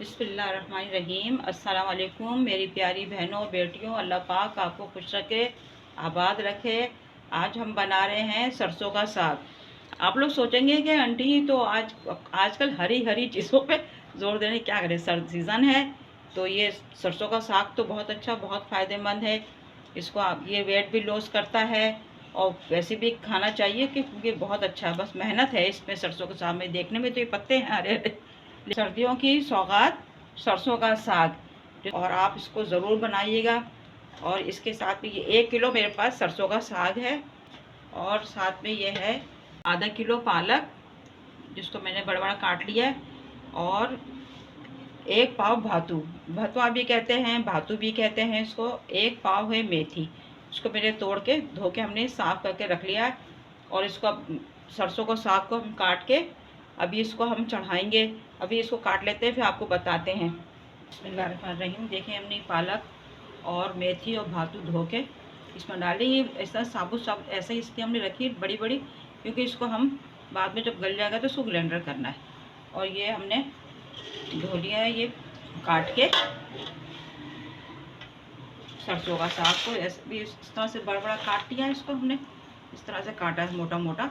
बिस्मिल्लाहिर्रहमानिर्रहीम। अस्सलाम वालेकुम मेरी प्यारी बहनों बेटियों, अल्लाह पाक आपको खुश रखे, आबाद रखे। आज हम बना रहे हैं सरसों का साग। आप लोग सोचेंगे कि आंटी तो आजकल हरी हरी चीज़ों पे जोर देने क्या करें, सर्द सीज़न है तो ये सरसों का साग तो बहुत अच्छा, बहुत फ़ायदेमंद है। इसको आप ये वेट भी लॉस करता है और वैसे भी खाना चाहिए क्योंकि बहुत अच्छा है। बस मेहनत है इसमें सरसों के साग में। देखने में तो ये पत्ते हैं हरे हरे, सर्दियों की सौगात सरसों का साग। और आप इसको ज़रूर बनाइएगा। और इसके साथ में ये 1 किलो मेरे पास सरसों का साग है और साथ में ये है आधा किलो पालक जिसको मैंने बड़ा बड़ा काट लिया है, और 1 पाव भातू, भतवा भी कहते हैं, भातू भी कहते हैं इसको। 1 पाव है मेथी, इसको मैंने तोड़ के धो के हमने साफ़ करके रख लिया है। और इसको अब सरसों को साग को हम काट के अभी इसको हम चढ़ाएंगे। अभी इसको काट लेते हैं फिर आपको बताते हैं। बिस्मिल्लाहिर्रहमानिर्रहीम। देखिए हमने पालक और मेथी और भातू धो के इसमें डाली। ये ऐसा साबुत ऐसे ही इसकी हमने रखी बड़ी बड़ी, क्योंकि इसको हम बाद में जब गल जाएगा तो इसको ग्राइंडर करना है। और ये हमने धो लिया है ये काट के सरसों का साग को। ऐसे भी इस तरह से बड़ा बड़ा काट लिया है, इसको हमने इस तरह से काटा है मोटा मोटा।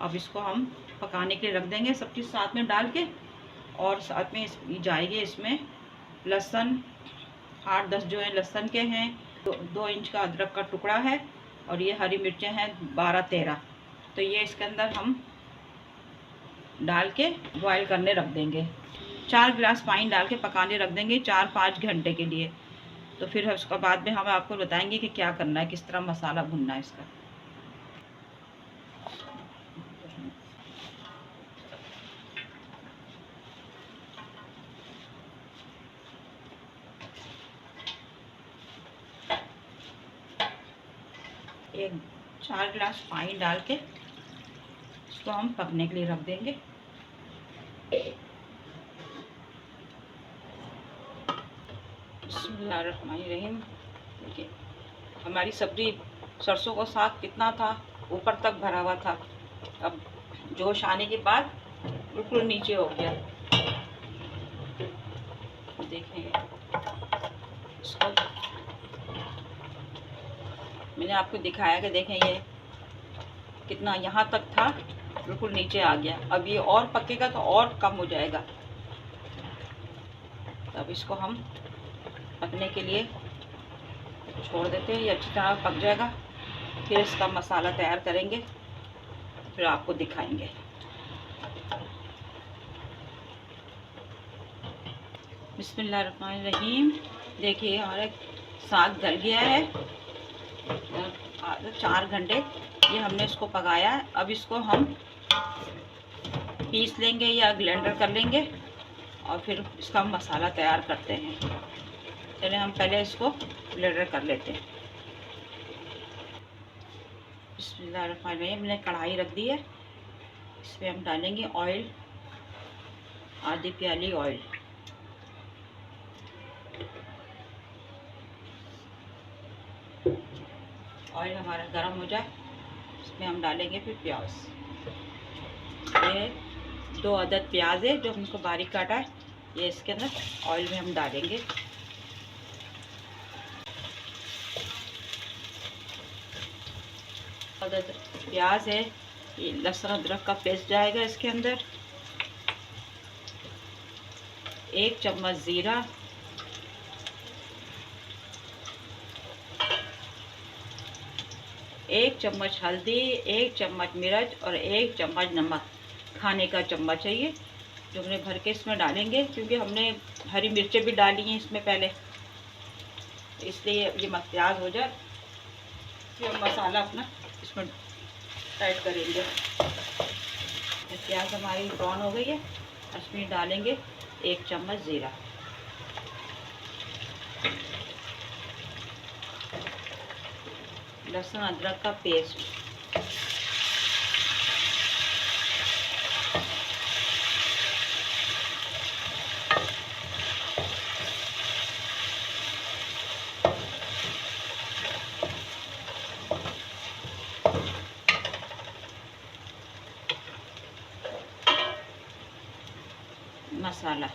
अब इसको हम पकाने के लिए रख देंगे सब चीज़ साथ में डाल के। और साथ में जाएगी इसमें लहसुन, 8-10 जो है लहसुन के हैं, 2 इंच का अदरक का टुकड़ा है, और ये हरी मिर्चें हैं 12-13। तो ये इसके अंदर हम डाल के बॉयल करने रख देंगे। 4 गिलास पानी डाल के पकाने रख देंगे 4-5 घंटे के लिए। तो फिर उसके बाद में हम आपको बताएंगे कि क्या करना है, किस तरह मसाला भुनना है इसका। एक 4 गिलास पानी डाल के इसको हम पकने के लिए रख देंगे। बिस्मिल्लाहिर्रहमानिर्रहीम। देखिए हमारी सब्जी सरसों का साग कितना था, ऊपर तक भरा हुआ था। अब जोश आने के बाद बिल्कुल नीचे हो गया। देखेंगे इसको, मैंने आपको दिखाया कि देखें ये कितना यहाँ तक था, बिल्कुल नीचे आ गया। अब ये और पकेगा तो और कम हो जाएगा। तब इसको हम पकने के लिए छोड़ देते हैं, ये अच्छी तरह पक जाएगा। फिर इसका मसाला तैयार करेंगे, फिर आपको दिखाएंगे। बिस्मिल्लाहिर्रहमानिर्रहीम। देखिए हमारा साग गल गया है। 4 घंटे ये हमने इसको पकाया है। अब इसको हम पीस लेंगे या ग्राइंडर कर लेंगे और फिर इसका मसाला तैयार करते हैं। चलिए हम पहले इसको ग्राइंडर कर लेते हैं। बिस्मिल्लाहिर्रहमानिर्रहीम। मैंने कढ़ाई रख दी है, इसमें हम डालेंगे ऑयल, आधी प्याली ऑयल। ऑयल हमारा गर्म हो जाए, इसमें हम डालेंगे फिर प्याज। ये 2 अदद प्याज है जो हमको बारीक काटा है, ये इसके अंदर ऑयल में हम डालेंगे। अदद प्याज है, ये लहसुन अदरक का पेस्ट जाएगा इसके अंदर। 1 चम्मच ज़ीरा, 1 चम्मच हल्दी, 1 चम्मच मिर्च और 1 चम्मच नमक, खाने का चम्मच है ये, जो हमने भर के इसमें डालेंगे। क्योंकि हमने हरी मिर्चें भी डाली हैं इसमें पहले, इसलिए ये प्याज हो जाए फिर हम मसाला अपना इसमें ऐड करेंगे। प्याज हमारी ब्राउन हो गई है, इसमें डालेंगे 1 चम्मच ज़ीरा, लहसुन अदरक का पेस्ट, मसाला,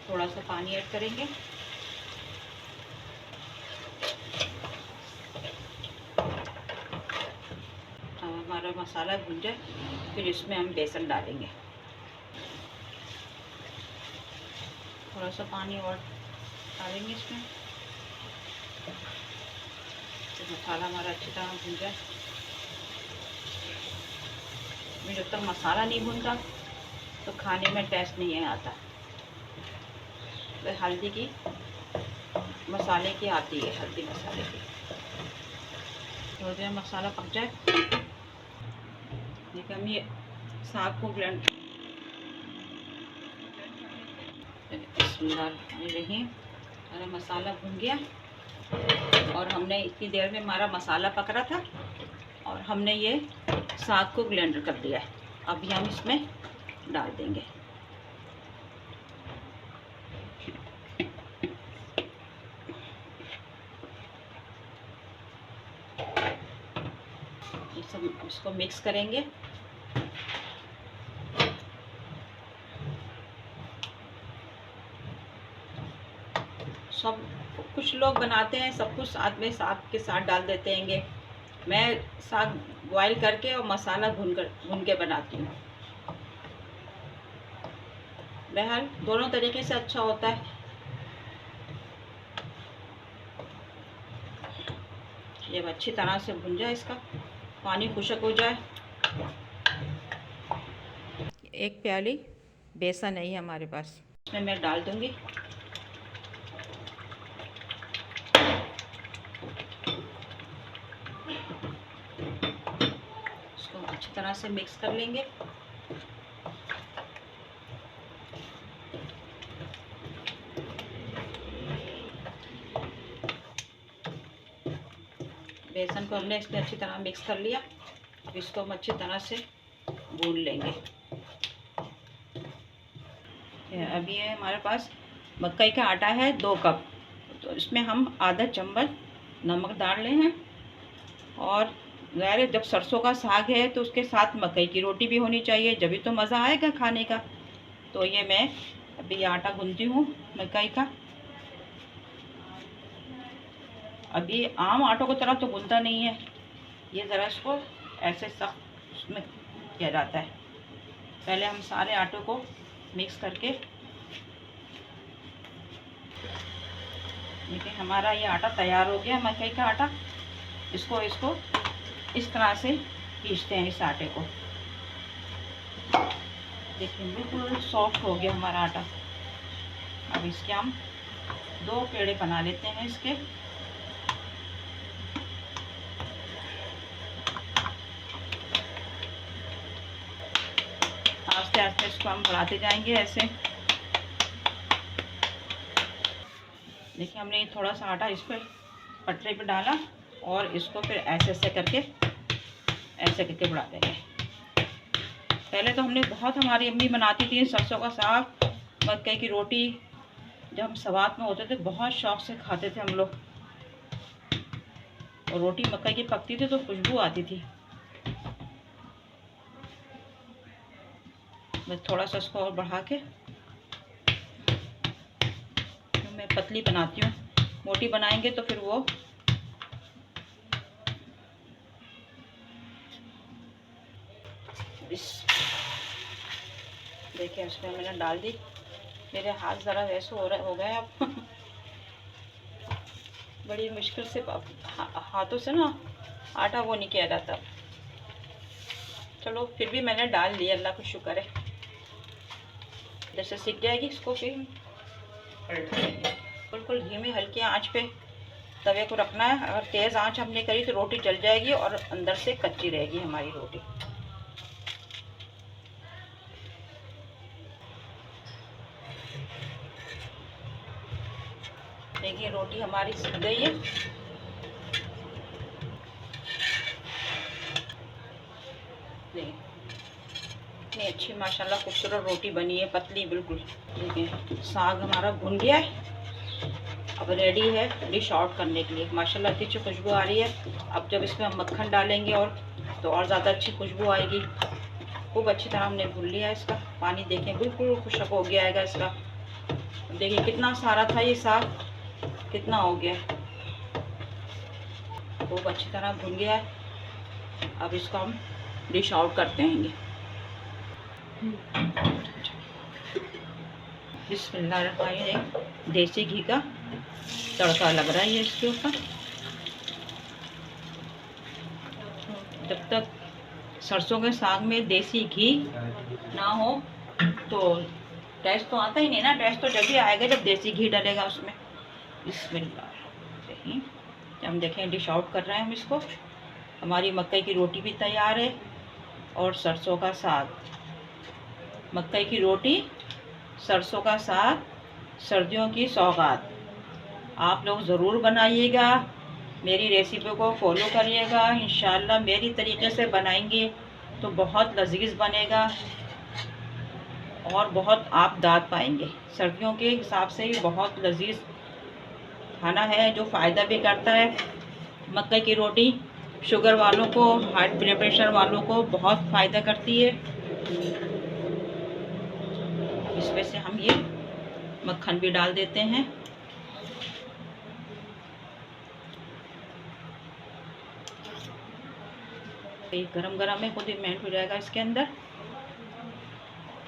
थोड़ा सा पानी ऐड करेंगे। अब हमारा मसाला भुन जाए फिर इसमें हम बेसन डालेंगे। थोड़ा सा पानी और डालेंगे इसमें, तो मसाला हमारा अच्छी तरह भुन जाए। जब तक मसाला नहीं भुनता तो खाने में टेस्ट नहीं आता। तो हल्दी की मसाले की आती है, हल्दी मसाले की। थोड़ी देर मसाला पक जाए, देखिए हम ये साग को ब्लेंड रही। हमारा मसाला भुन गया और हमने इतनी देर में हमारा मसाला पक रहा था और हमने ये साग को ब्लेंड कर दिया है। अभी हम इसमें डाल देंगे। ये सब इसको मिक्स करेंगे। सब कुछ लोग बनाते हैं सब कुछ साथ में साग के साथ डाल देते हैं। मैं साग बॉईल करके और मसाला भून के बनाती हूँ। बहरहाल दोनों तरीके से अच्छा होता है। जब अच्छी तरह से भुन जाए, इसका पानी खुश्क हो जाए। एक प्याली बेसन है हमारे पास, इसमें मैं डाल दूंगी। इसको अच्छी तरह से मिक्स कर लेंगे। बेसन को हमने इसमें अच्छी तरह मिक्स कर लिया। अब इसको हम अच्छी तरह से भून लेंगे। अब ये हमारे पास मकई का आटा है 2 कप, तो इसमें हम आधा चम्मच नमक डाल रहे हैं। और ज़ाहिर जब सरसों का साग है तो उसके साथ मकई की रोटी भी होनी चाहिए, जब भी तो मज़ा आएगा खाने का। तो ये मैं अभी आटा गूंथती हूँ मकई का। अभी आम आटों की तरह तो गूंथा नहीं है, ये ज़रा इसको ऐसे सख्त उसमें किया जाता है। पहले हम सारे आटों को मिक्स करके, देखिए हमारा ये आटा तैयार हो गया मकई का आटा। इसको इस तरह से पीसते हैं इस आटे को। देखिए बिल्कुल सॉफ्ट हो गया हमारा आटा। अब इसके हम 2 पेड़े बना लेते हैं इसके। आस्ते आस्ते इसको हम बढ़ाते जाएंगे ऐसे। देखिए हमने थोड़ा सा आटा इस पर पटरे पे डाला और इसको फिर ऐसे करके बढ़ा देंगे। पहले तो हमने बहुत, हमारी अम्मी बनाती थी सरसों का साग मकई की रोटी। जब हम सवात में होते थे बहुत शौक से खाते थे हम लोग। और रोटी मकई की पकती थी तो खुशबू आती थी। मैं थोड़ा सा इसको और बढ़ा के तो मैं पतली बनाती हूँ। मोटी बनाएंगे तो फिर वो देखिए उसमें मैंने डाल दी। मेरे हाथ ज़रा वैसे हो गए अब बड़ी मुश्किल से हाथों से ना आटा वो नहीं किया जाता। चलो फिर भी मैंने डाल लिया, अल्लाह का शुक्र है। जैसे सीख जाएगी इसको फिर पलट देंगे। बिल्कुल धीमी हल्की आंच पे तवे को रखना है। अगर तेज़ आंच हमने करी तो रोटी जल जाएगी और अंदर से कच्ची रहेगी हमारी रोटी। देखिए रोटी हमारी सीख गई है। इतनी अच्छी माशाल्लाह खूबसूरत रोटी बनी है, पतली बिल्कुल। देखिए साग हमारा भुन गया है, अब रेडी है डिश आउट करने के लिए। माशाल्लाह इतनी अच्छी खुशबू आ रही है। अब जब इसमें हम मक्खन डालेंगे और ज़्यादा अच्छी खुशबू आएगी। खूब अच्छी तरह हमने भून लिया इसका पानी। देखें बिल्कुल खुशक हो गया है इसका। देखिए कितना सारा था ये साग, कितना हो गया, खूब अच्छी तरह भुन गया है। अब इसको हम डिश आउट करते हैं। बिस्मिल्लाहिर्रहमानिर्रहीम। देसी घी का तड़का लग रहा है ये इसके ऊपर। जब तक सरसों के साग में देसी घी ना हो तो टेस्ट तो आता ही नहीं ना। टेस्ट तो जब भी आएगा जब देसी घी डलेगा उसमें। बिस्मिल्लाह। हम देखें डिश आउट कर रहे हैं हम इसको। हमारी मकई की रोटी भी तैयार है और सरसों का साग। मकई की रोटी, सरसों का साग, सर्दियों की सौगात। आप लोग ज़रूर बनाइएगा, मेरी रेसिपी को फॉलो करिएगा। इंशाल्लाह मेरी तरीके से बनाएंगे तो बहुत लजीज बनेगा और बहुत आप दाद पाएंगे। सर्दियों के हिसाब से भी बहुत लजीज खाना है जो फ़ायदा भी करता है। मक्के की रोटी शुगर वालों को, हार्ट ब्लड प्रेशर वालों को बहुत फ़ायदा करती है। इसमें से हम ये मक्खन भी डाल देते हैं। ये गरम गरम है, खुद ही मेल्ट हो जाएगा इसके अंदर।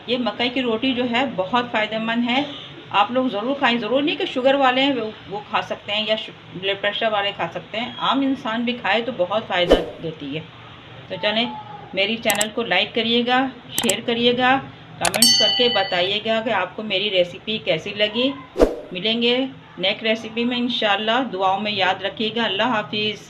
ये मकई की रोटी जो है बहुत फ़ायदेमंद है, आप लोग ज़रूर खाएं। ज़रूर नहीं कि शुगर वाले हैं वो खा सकते हैं या ब्लड प्रेशर वाले खा सकते हैं, आम इंसान भी खाए तो बहुत फ़ायदा देती है। तो चलें, मेरी चैनल को लाइक करिएगा, शेयर करिएगा, कमेंट्स करके बताइएगा कि आपको मेरी रेसिपी कैसी लगी। मिलेंगे नेक्स्ट रेसिपी में इंशाल्लाह। दुआओं में याद रखिएगा। अल्लाह हाफिज़।